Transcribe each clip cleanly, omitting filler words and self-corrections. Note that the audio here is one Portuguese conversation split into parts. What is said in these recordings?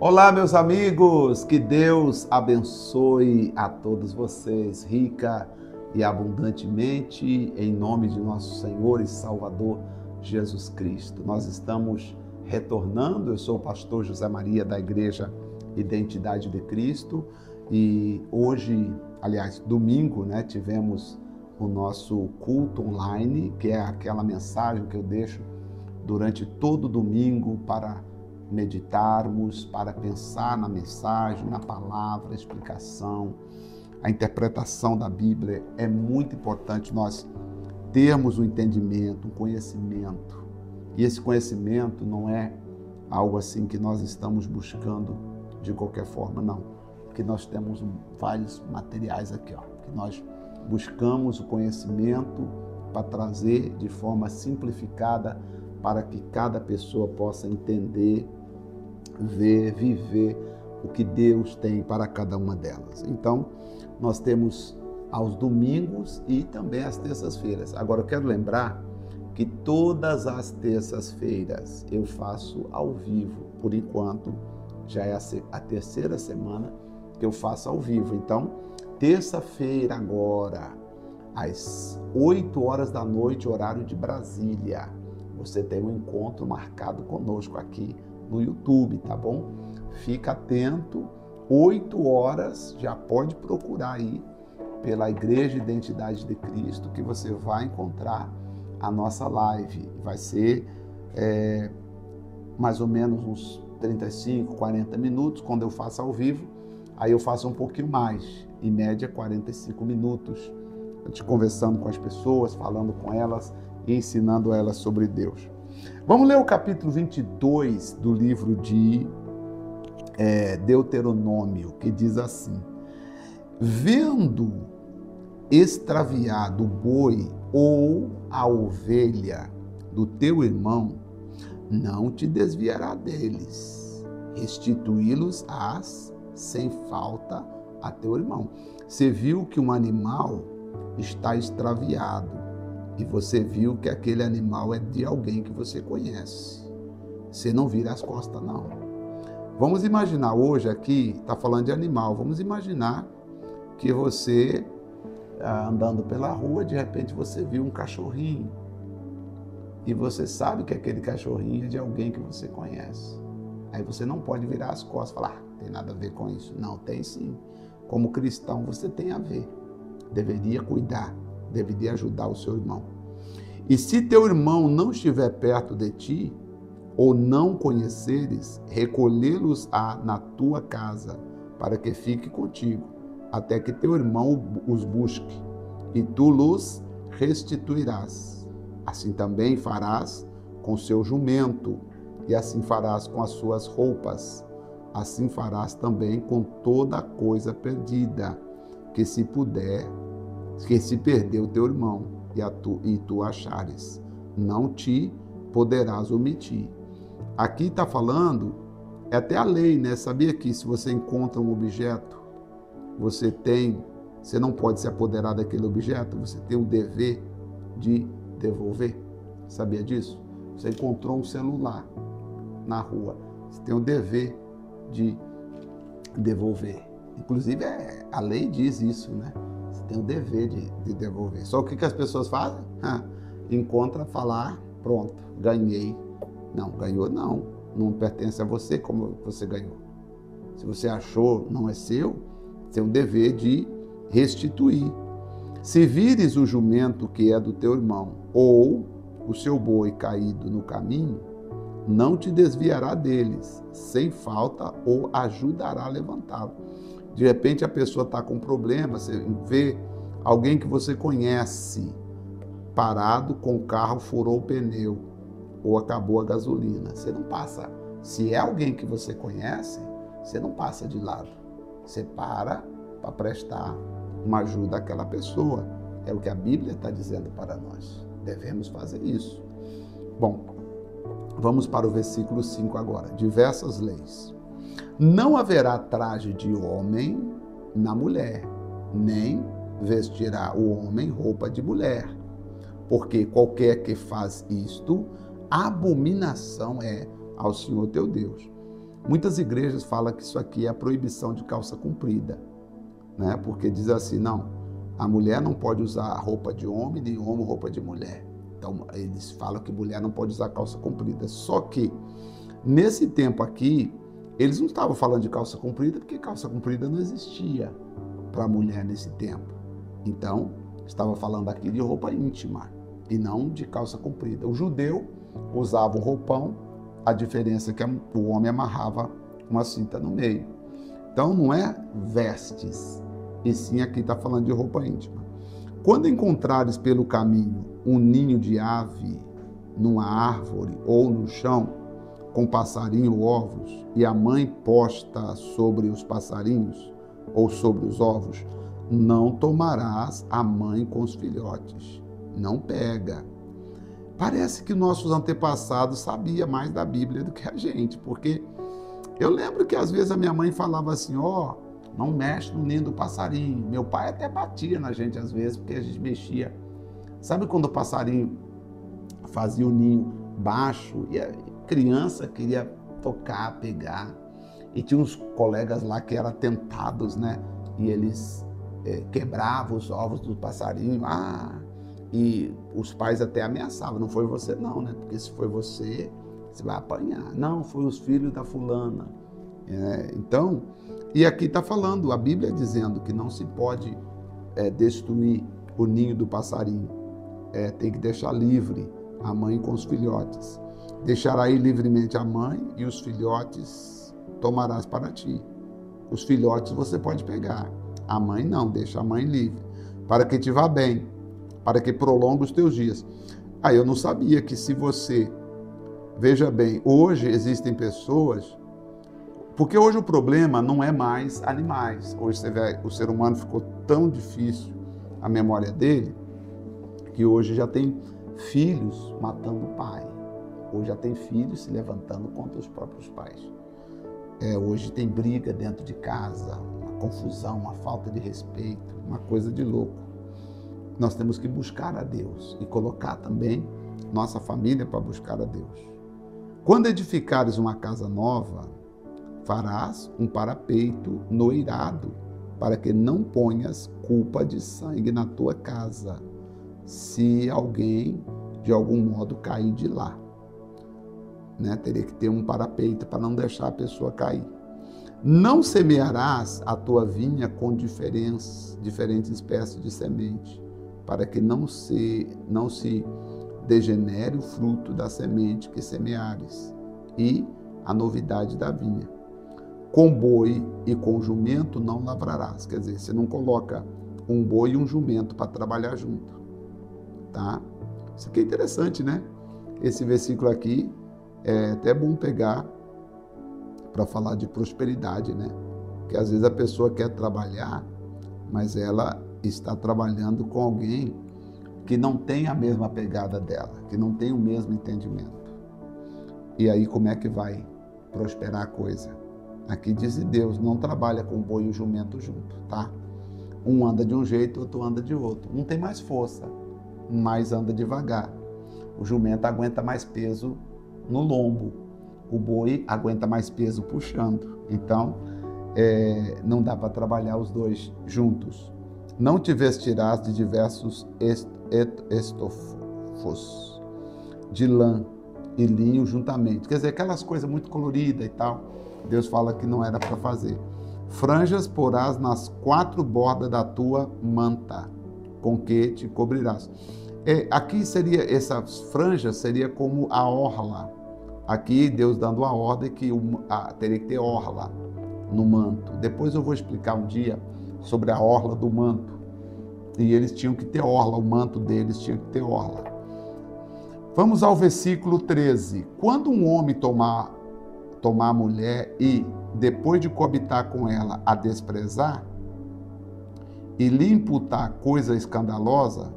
Olá, meus amigos, que Deus abençoe a todos vocês, rica e abundantemente, em nome de nosso Senhor e Salvador Jesus Cristo. Nós estamos retornando, eu sou o pastor José Maria da Igreja Identidade de Cristo e hoje, aliás, domingo, tivemos o nosso culto online, que é aquela mensagem que eu deixo durante todo domingo para meditarmos, para pensar na mensagem, na palavra, a explicação, a interpretação da Bíblia. É muito importante nós termos um entendimento, um conhecimento. E esse conhecimento não é algo assim que nós estamos buscando de qualquer forma, não. Porque nós temos vários materiais aqui, que nós buscamos o conhecimento para trazer de forma simplificada para que cada pessoa possa entender, ver, viver o que Deus tem para cada uma delas. Então, nós temos aos domingos e também às terças-feiras. Agora, eu quero lembrar que todas as terças-feiras eu faço ao vivo. Por enquanto, já é a terceira semana que eu faço ao vivo. Então, terça-feira agora, às 8 horas da noite, horário de Brasília, você tem um encontro marcado conosco aqui no YouTube, tá bom? Fica atento, 8 horas, já pode procurar aí pela Igreja Identidade de Cristo que você vai encontrar a nossa live. Vai ser mais ou menos uns 35, 40 minutos quando eu faço ao vivo. Aí eu faço um pouquinho mais, em média 45 minutos, conversando com as pessoas, falando com elas e ensinando elas sobre Deus. Vamos ler o capítulo 22 do livro de Deuteronômio, que diz assim: vendo extraviado o boi ou a ovelha do teu irmão, não te desviará deles, restituí-los-ás sem falta a teu irmão. Você viu que um animal está extraviado e você viu que aquele animal é de alguém que você conhece. Você não vira as costas, não. Vamos imaginar hoje aqui, está falando de animal, vamos imaginar que você, andando pela rua, de repente você viu um cachorrinho e você sabe que aquele cachorrinho é de alguém que você conhece. Aí você não pode virar as costas e falar, tem nada a ver com isso. Não, tem sim. Como cristão você tem a ver. Deveria cuidar, deveria ajudar o seu irmão. E se teu irmão não estiver perto de ti, ou não conheceres, recolhê-los-á na tua casa, para que fique contigo, até que teu irmão os busque, e tu los restituirás. Assim também farás com seu jumento, e assim farás com as suas roupas. Assim farás também com toda coisa perdida, que se perdeu teu irmão, e tu achares, não te poderás omitir. Aqui está falando, é até a lei, Sabia que se você encontra um objeto, você não pode se apoderar daquele objeto, você tem o dever de devolver. Sabia disso? Você encontrou um celular na rua, você tem o dever de devolver. Inclusive, a lei diz isso, Você tem o dever de devolver. Só o que as pessoas fazem? Encontra, falar, pronto, ganhei. Não, ganhou não. Não pertence a você como você ganhou. Se você achou, não é seu, tem o dever de restituir. Se vires o jumento que é do teu irmão, ou o seu boi caído no caminho, não te desviará deles, sem falta, ou ajudará a levantá-lo. De repente a pessoa está com problema, você vê alguém que você conhece parado com o carro, furou o pneu ou acabou a gasolina. Você não passa, se é alguém que você conhece, você não passa de lado. Você para prestar uma ajuda àquela pessoa. É o que a Bíblia está dizendo para nós. Devemos fazer isso. Bom, vamos para o versículo 5 agora. Diversas leis. Não haverá traje de homem na mulher, nem vestirá o homem roupa de mulher, porque qualquer que faz isto, abominação é ao Senhor teu Deus. Muitas igrejas falam que isso aqui é a proibição de calça comprida, né? Porque diz assim, não, a mulher não pode usar roupa de homem, nem homem roupa de mulher. Então, eles falam que mulher não pode usar calça comprida. Só que, nesse tempo aqui, eles não estavam falando de calça comprida, porque calça comprida não existia para a mulher nesse tempo. Então, estava falando aqui de roupa íntima e não de calça comprida. O judeu usava um roupão, a diferença é que o homem amarrava uma cinta no meio. Então, não é vestes, e sim aqui está falando de roupa íntima. Quando encontrares pelo caminho um ninho de ave numa árvore ou no chão, com passarinho ou ovos, e a mãe posta sobre os passarinhos ou sobre os ovos, não tomarás a mãe com os filhotes. Não pega. Parece que nossos antepassados sabiam mais da Bíblia do que a gente, porque eu lembro que às vezes a minha mãe falava assim, ó, não mexe no ninho do passarinho. Meu pai até batia na gente às vezes, porque a gente mexia. Sabe quando o passarinho fazia o ninho baixo e a criança queria tocar, pegar? E tinha uns colegas lá que eram tentados, né? E eles quebravam os ovos do passarinho. E os pais até ameaçavam, não foi você não, né? Porque se foi você, você vai apanhar. Não, foi os filhos da fulana. Então, e aqui está falando, a Bíblia dizendo que não se pode destruir o ninho do passarinho. Tem que deixar livre a mãe com os filhotes. Deixará aí livremente a mãe e os filhotes tomarás para ti. Os filhotes você pode pegar. A mãe não, deixa a mãe livre. Para que te vá bem, para que prolongue os teus dias. Eu não sabia que se você... Veja bem, hoje existem pessoas... Porque hoje o problema não é mais animais. Hoje você vê, o ser humano ficou tão difícil, a memória dele, que hoje já tem filhos matando o pai. Hoje já tem filhos se levantando contra os próprios pais. Hoje tem briga dentro de casa, uma confusão, uma falta de respeito, uma coisa de louco. Nós temos que buscar a Deus e colocar também nossa família para buscar a Deus. Quando edificares uma casa nova, farás um parapeito no eirado, para que não ponhas culpa de sangue na tua casa, se alguém de algum modo cair de lá. Teria que ter um parapeito para não deixar a pessoa cair. Não semearás a tua vinha com diferentes espécies de semente, para que não se degenere o fruto da semente que semeares, e a novidade da vinha. Com boi e com jumento não lavrarás. Quer dizer, você não coloca um boi e um jumento para trabalhar junto. Tá? Isso aqui é interessante, né? Esse versículo aqui é até bom pegar para falar de prosperidade, né? Porque às vezes a pessoa quer trabalhar, mas ela está trabalhando com alguém que não tem a mesma pegada dela, que não tem o mesmo entendimento. E aí como é que vai prosperar a coisa? Aqui diz Deus, não trabalha com o boi e o jumento junto, tá? Um anda de um jeito, outro anda de outro. Um tem mais força, mas anda devagar. O jumento aguenta mais peso no lombo. O boi aguenta mais peso puxando. Então, não dá para trabalhar os dois juntos. Não te vestirás de diversos estofos, de lã e linho juntamente. Quer dizer, aquelas coisas muito coloridas e tal. Deus fala que não era para fazer. Franjas porás nas 4 bordas da tua manta, com que te cobrirás. Aqui seria, essas franjas seria como a orla. Aqui Deus dando a ordem que teria que ter orla no manto. Depois eu vou explicar um dia sobre a orla do manto. E eles tinham que ter orla, o manto deles tinha que ter orla. Vamos ao versículo 13. Quando um homem tomar a mulher e, depois de coabitar com ela, a desprezar, e lhe imputar coisa escandalosa,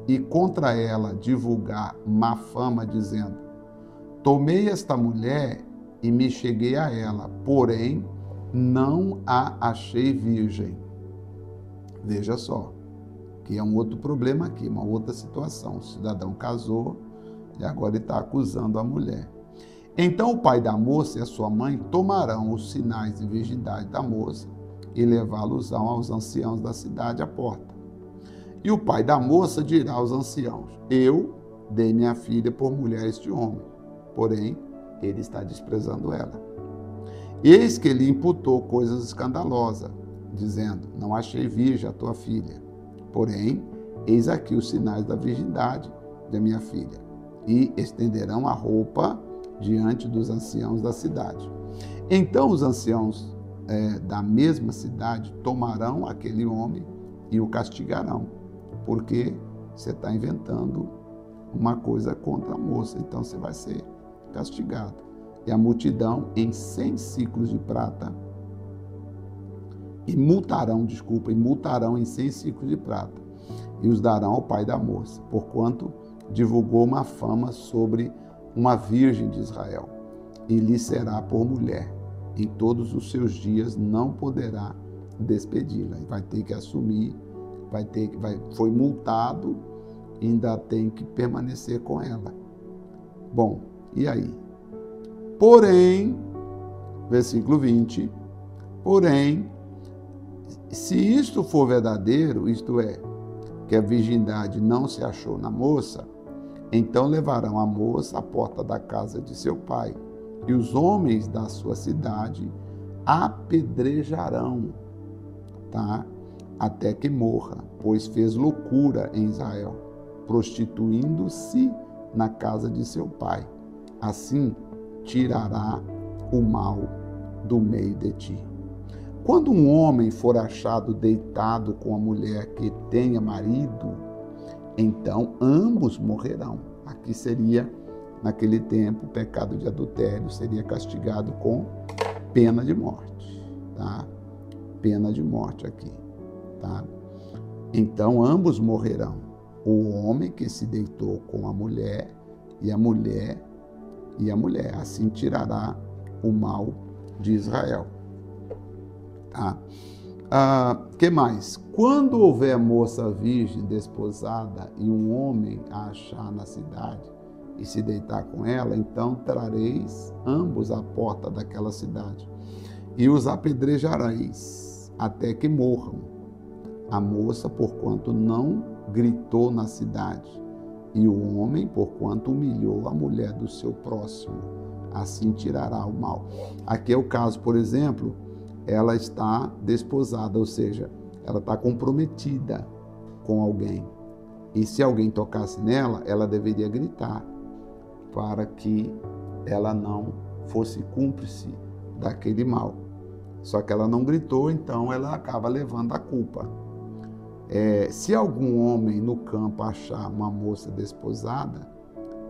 e contra ela divulgar má fama, dizendo: tomei esta mulher e me cheguei a ela, porém não a achei virgem. Veja só, que é um outro problema aqui, uma outra situação. O cidadão casou e agora ele está acusando a mulher. Então o pai da moça e a sua mãe tomarão os sinais de virgindade da moça e levá-los-ão aos anciãos da cidade à porta. E o pai da moça dirá aos anciãos: eu dei minha filha por mulher a este homem, porém ele está desprezando ela. Eis que lhe imputou coisas escandalosas, dizendo: não achei virgem a tua filha, porém eis aqui os sinais da virgindade da minha filha. E estenderão a roupa diante dos anciãos da cidade. Então os anciãos da mesma cidade tomarão aquele homem e o castigarão, porque você está inventando uma coisa contra a moça, então você vai ser castigado. E a multidão em 100 ciclos de prata, e multarão em 100 ciclos de prata, e os darão ao pai da moça, porquanto divulgou uma fama sobre uma virgem de Israel, e lhe será por mulher. Em todos os seus dias não poderá despedi-la. Vai ter que assumir, foi multado, ainda tem que permanecer com ela. Bom, e aí? Porém, versículo 20, porém, se isto for verdadeiro, isto é, que a virgindade não se achou na moça, então levarão a moça à porta da casa de seu pai, e os homens da sua cidade apedrejarão, tá? Até que morra, pois fez loucura em Israel, prostituindo-se na casa de seu pai. Assim tirará o mal do meio de ti. Quando um homem for achado deitado com a mulher que tenha marido, então ambos morrerão. Aqui seria, naquele tempo, o pecado de adultério seria castigado com pena de morte, tá? Pena de morte aqui, tá? Então ambos morrerão. O homem que se deitou com a mulher e a mulher. Assim tirará o mal de Israel. Tá? Que mais? Quando houver moça virgem desposada e um homem a achar na cidade e se deitar com ela, então trareis ambos à porta daquela cidade e os apedrejareis até que morram. A moça, porquanto não gritou na cidade, e o homem, porquanto humilhou a mulher do seu próximo, assim tirará o mal. Aqui é o caso, por exemplo, ela está desposada, ou seja, ela está comprometida com alguém. E se alguém tocasse nela, ela deveria gritar para que ela não fosse cúmplice daquele mal. Só que ela não gritou, então ela acaba levando a culpa. Se algum homem no campo achar uma moça desposada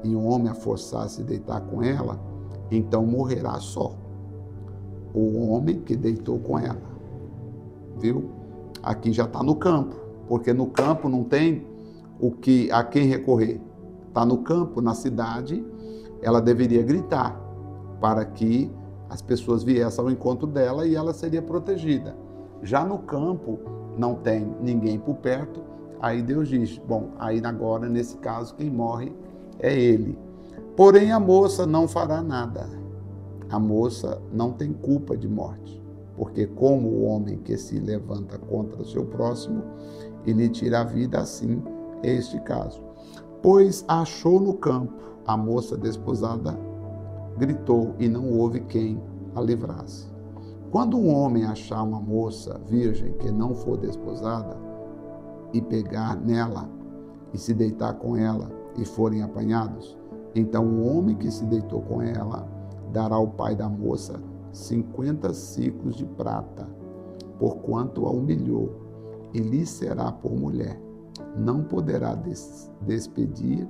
e um homem a forçar a se deitar com ela, então morrerá só o homem que deitou com ela, viu? Aqui já está no campo, porque no campo não tem a quem recorrer. Está no campo, na cidade, ela deveria gritar para que as pessoas viessem ao encontro dela e ela seria protegida. Já no campo não tem ninguém por perto, aí Deus diz, bom, aí agora nesse caso quem morre é ele. Porém a moça não fará nada. A moça não tem culpa de morte, porque como o homem que se levanta contra o seu próximo e lhe tira a vida, assim é este caso. Pois achou no campo a moça desposada, gritou e não houve quem a livrasse. Quando um homem achar uma moça virgem que não for desposada e pegar nela e se deitar com ela e forem apanhados, então o homem que se deitou com ela dará ao pai da moça 50 ciclos de prata, porquanto a humilhou, e lhe será por mulher. Não poderá despedir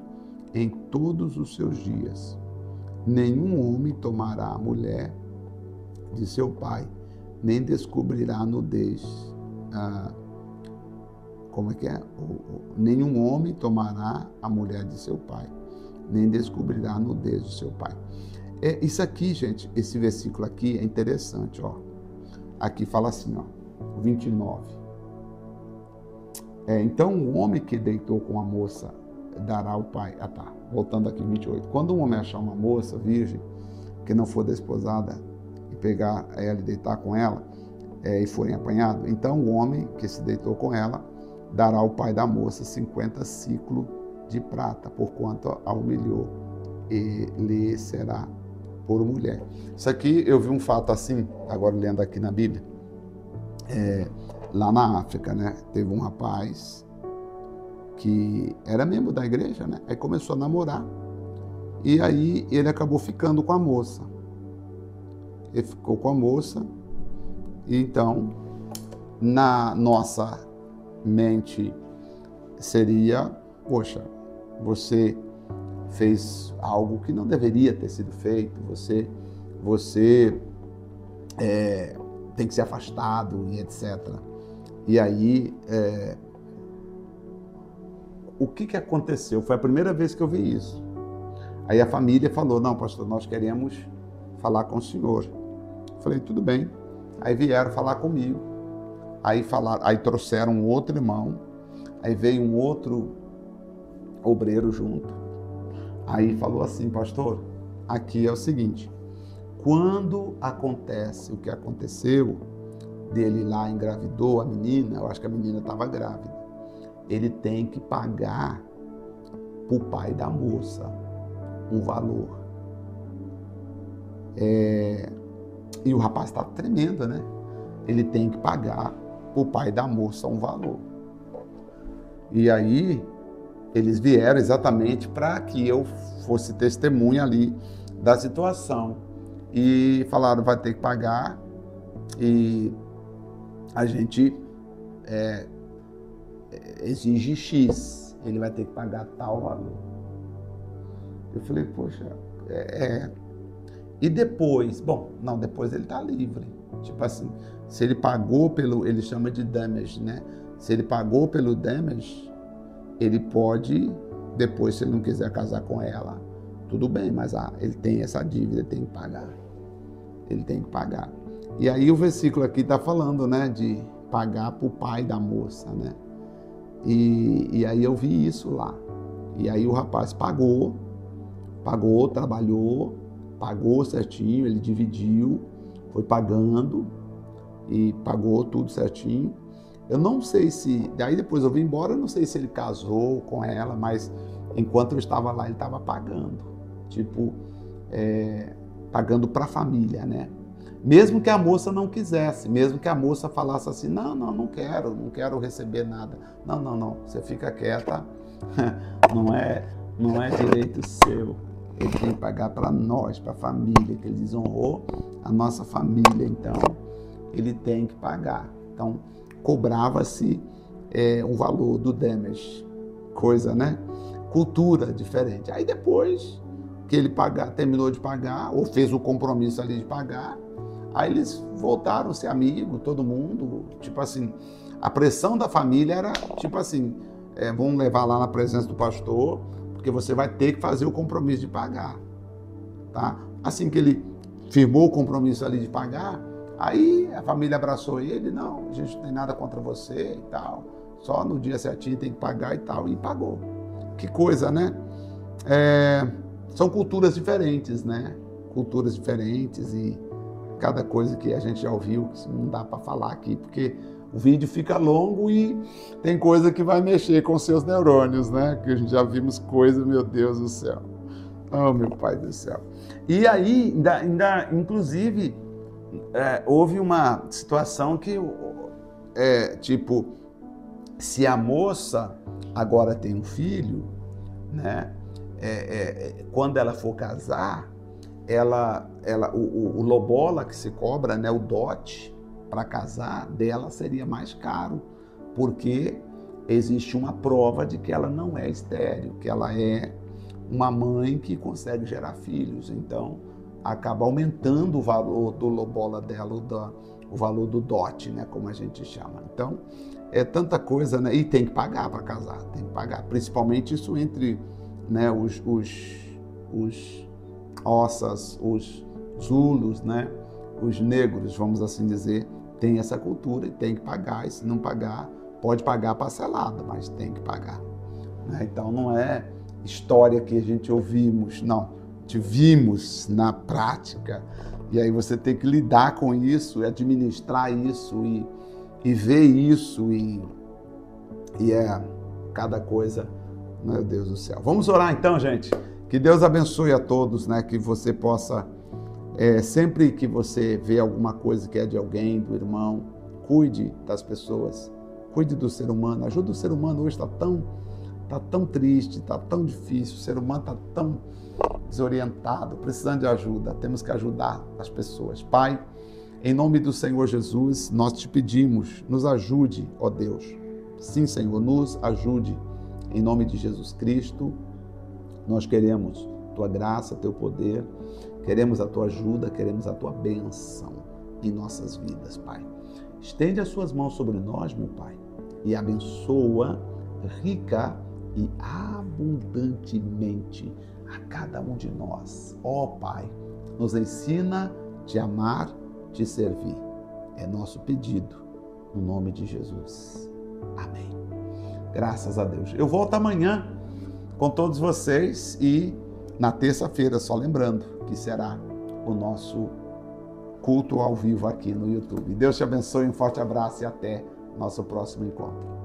em todos os seus dias. Nenhum homem tomará a mulher de seu pai, nem descobrirá a nudez. Nenhum homem tomará a mulher de seu pai, nem descobrirá a nudez de seu pai. Isso aqui, gente, esse versículo aqui é interessante, ó. Aqui fala assim, ó, 29. Então, o homem que deitou com a moça dará ao pai. Voltando aqui, 28. Quando um homem achar uma moça virgem que não for desposada e pegar ela e deitar com ela e forem apanhados, então o homem que se deitou com ela dará ao pai da moça 50 ciclos de prata, porquanto a humilhou, e lhe será por mulher. Isso aqui eu vi um fato assim, agora lendo aqui na Bíblia, lá na África, né? Teve um rapaz que era membro da igreja, né? Aí começou a namorar, e aí ele acabou ficando com a moça. Ele ficou com a moça, e então, na nossa mente, seria, poxa, você fez algo que não deveria ter sido feito, você tem que ser afastado e etc. E aí, o que aconteceu? Foi a primeira vez que eu vi isso. Aí a família falou, não, pastor, nós queremos falar com o senhor. Eu falei, tudo bem. Aí vieram falar comigo. Aí trouxeram um outro irmão. Aí veio um outro obreiro junto. Aí falou assim, pastor, aqui é o seguinte, quando acontece o que aconteceu, dele lá engravidou a menina, eu acho que a menina estava grávida, ele tem que pagar para o pai da moça um valor. E o rapaz estava tremendo, né? Ele tem que pagar para o pai da moça um valor. E aí, eles vieram exatamente para que eu fosse testemunha ali da situação. E falaram, vai ter que pagar e a gente exige X, ele vai ter que pagar tal valor. Eu falei, poxa, E depois, depois ele está livre. Tipo assim, se ele pagou ele chama de damage, né? Se ele pagou pelo damage, ele pode, depois, se ele não quiser casar com ela, tudo bem, mas ele tem essa dívida, ele tem que pagar. Ele tem que pagar. E aí o versículo aqui está falando, né, de pagar para o pai da moça, né? E aí eu vi isso lá. E aí o rapaz pagou, trabalhou, pagou certinho, ele dividiu, foi pagando e pagou tudo certinho. Eu não sei se, daí depois eu vim embora, eu não sei se ele casou com ela, mas enquanto eu estava lá, ele estava pagando. Tipo, pagando para a família, né? Mesmo que a moça não quisesse, mesmo que a moça falasse assim, não quero receber nada. Não, você fica quieta, não é direito seu. Ele tem que pagar para nós, para a família, que ele desonrou a nossa família, então ele tem que pagar. Então, cobrava-se um valor do damage, coisa, né? Cultura diferente. Aí depois que ele terminou de pagar, ou fez o compromisso ali de pagar, aí eles voltaram a ser amigos, todo mundo, tipo assim, a pressão da família era, tipo assim, vamos levar lá na presença do pastor, porque você vai ter que fazer o compromisso de pagar, tá? Assim que ele firmou o compromisso ali de pagar, aí a família abraçou ele, não, a gente não tem nada contra você e tal, só no dia certinho tem que pagar e tal, e pagou. Que coisa, né? São culturas diferentes, né? Culturas diferentes e cada coisa que a gente já ouviu, que não dá para falar aqui, porque o vídeo fica longo e tem coisa que vai mexer com seus neurônios, né? Que a gente já vimos coisas, meu Deus do céu. Oh, meu Pai do céu. E aí, ainda inclusive, houve uma situação que, tipo, se a moça agora tem um filho, né? Quando ela for casar, o lobola que se cobra, né, o dote para casar dela seria mais caro, porque existe uma prova de que ela não é estéril, que ela é uma mãe que consegue gerar filhos, então acaba aumentando o valor do lobola dela, o valor do dote, né, como a gente chama. Então é tanta coisa, né, e tem que pagar para casar, tem que pagar, principalmente isso entre, né, os ossas, os zulos, né, os negros, vamos assim dizer, tem essa cultura e tem que pagar, e se não pagar, pode pagar parcelado, mas tem que pagar, né? Então não é história que a gente ouvimos, não, te vimos na prática. E aí você tem que lidar com isso, administrar isso e ver isso e é cada coisa, meu Deus do céu. Vamos orar então, gente. Que Deus abençoe a todos, né? Que você possa, sempre que você vê alguma coisa que é de alguém, do irmão, cuide das pessoas, cuide do ser humano, ajuda o ser humano. Hoje está tão triste, está tão difícil, o ser humano está tão desorientado, precisando de ajuda. Temos que ajudar as pessoas. Pai, em nome do Senhor Jesus, nós te pedimos, nos ajude, ó Deus. Sim, Senhor, nos ajude. Em nome de Jesus Cristo, nós queremos tua graça, teu poder, queremos a tua ajuda, queremos a tua bênção em nossas vidas, Pai. Estende as suas mãos sobre nós, meu Pai, e abençoa rica e abundantemente a cada um de nós. Ó Pai, nos ensina a te amar, te servir. É nosso pedido, no nome de Jesus. Amém. Graças a Deus. Eu volto amanhã com todos vocês e na terça-feira, só lembrando que será o nosso culto ao vivo aqui no YouTube. Deus te abençoe, um forte abraço e até nosso próximo encontro.